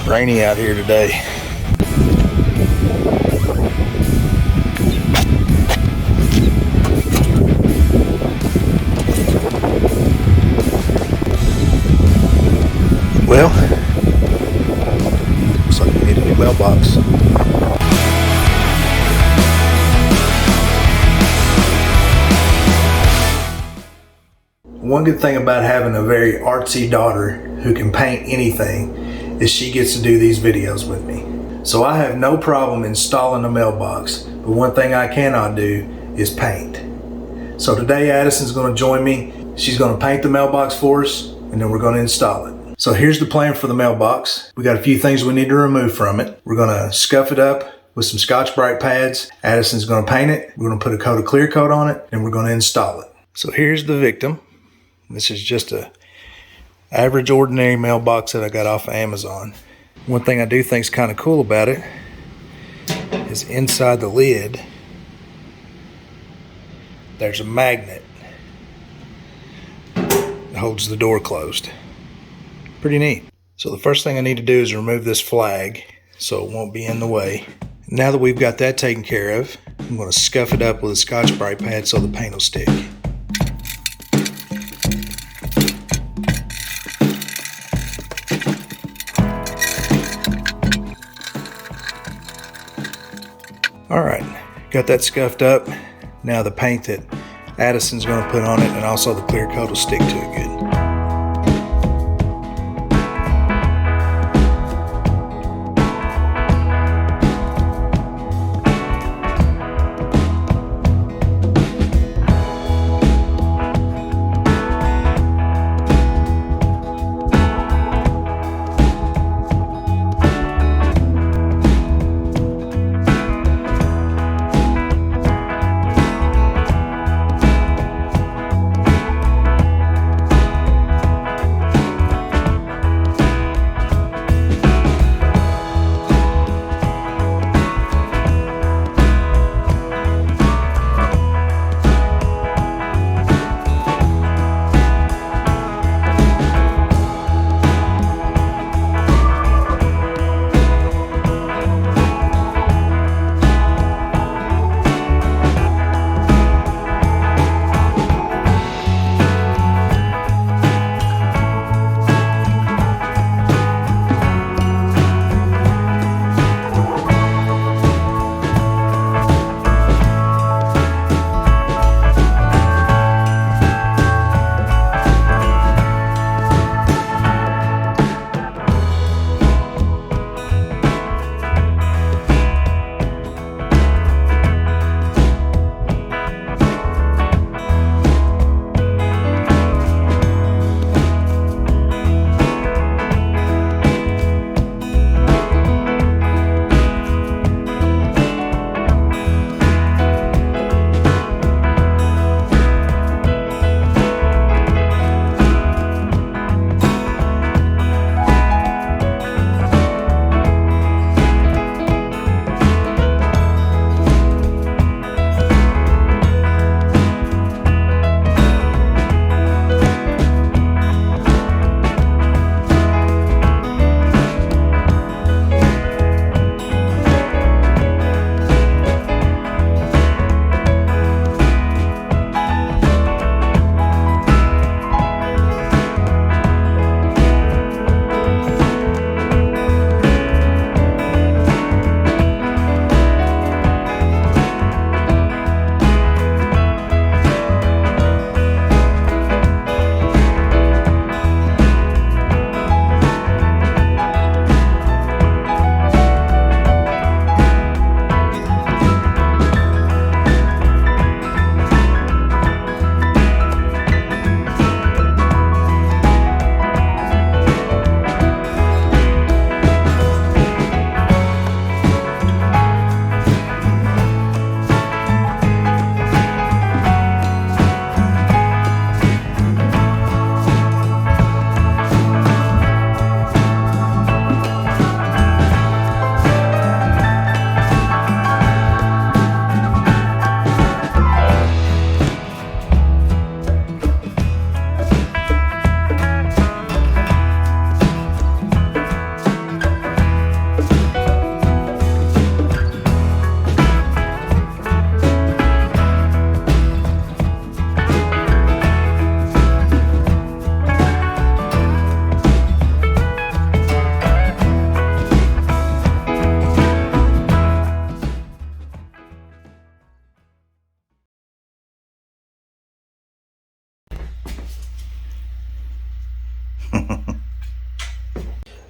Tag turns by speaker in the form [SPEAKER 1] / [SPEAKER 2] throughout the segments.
[SPEAKER 1] Rainy out here today. Well, looks like we need a new mailbox. One good thing about having a very artsy daughter who can paint anything is she gets to do these videos with me. So I have no problem installing a mailbox, but one thing I cannot do is paint. So today Addison's going to join me. She's going to paint the mailbox for us, and then we're going to install it. So here's the plan for the mailbox. We got a few things we need to remove from it. We're going to scuff it up with some Scotch-Brite pads. Addison's going to paint it. We're going to put a coat of clear coat on it, and we're going to install it. So here's the victim. This is just a average ordinary mailbox that I got off of Amazon. One thing I do think is kind of cool about it is inside the lid there's a magnet that holds the door closed. Pretty neat. So the first thing I need to do is remove this flag so it won't be in the way. Now that we've got that taken care of, I'm going to scuff it up with a Scotch-Brite pad so the paint will stick. Alright, got that scuffed up. Now the paint that Addison's going to put on it and also the clear coat will stick to it good.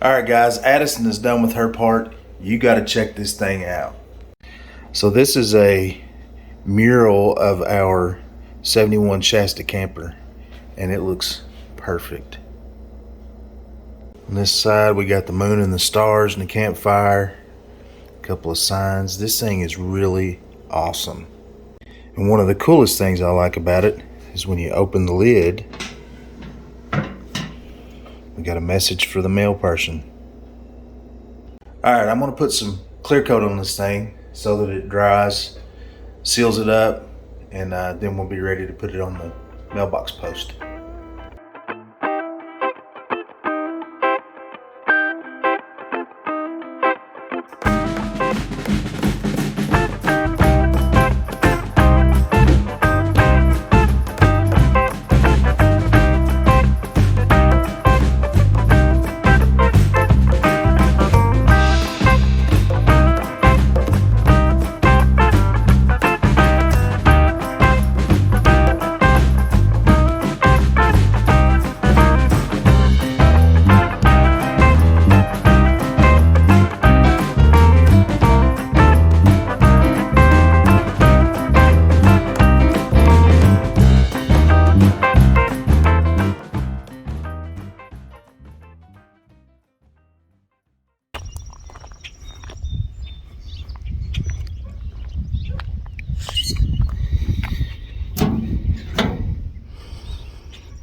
[SPEAKER 1] Alright guys, Addison is done with her part. You got to check this thing out. So this is a mural of our 71 Shasta camper, and it looks perfect. On this side we got the moon and the stars and the campfire, a couple of signs. This thing is really awesome. And one of the coolest things I like about it is when you open the lid, we got a message for the mail person. Alright, I'm going to put some clear coat on this thing so that it dries, seals it up, and then we'll be ready to put it on the mailbox post.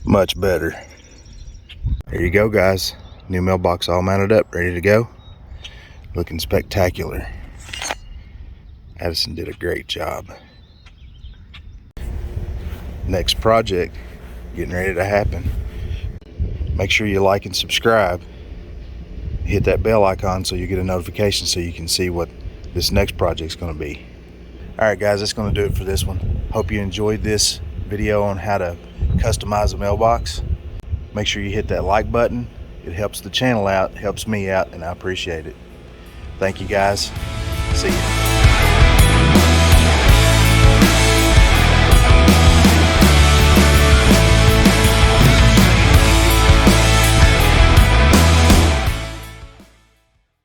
[SPEAKER 1] Much better. There you go guys, new mailbox all mounted up, ready to go, looking spectacular. Addison did a great job. Next project getting ready to happen. Make sure you like and subscribe, hit that bell icon so you get a notification so you can see what this next project's going to be. Alright guys, that's going to do it for this one. Hope you enjoyed this video on how to customize a mailbox. Make sure you hit that like button. It helps the channel out, helps me out, and I appreciate it. Thank you guys. See you.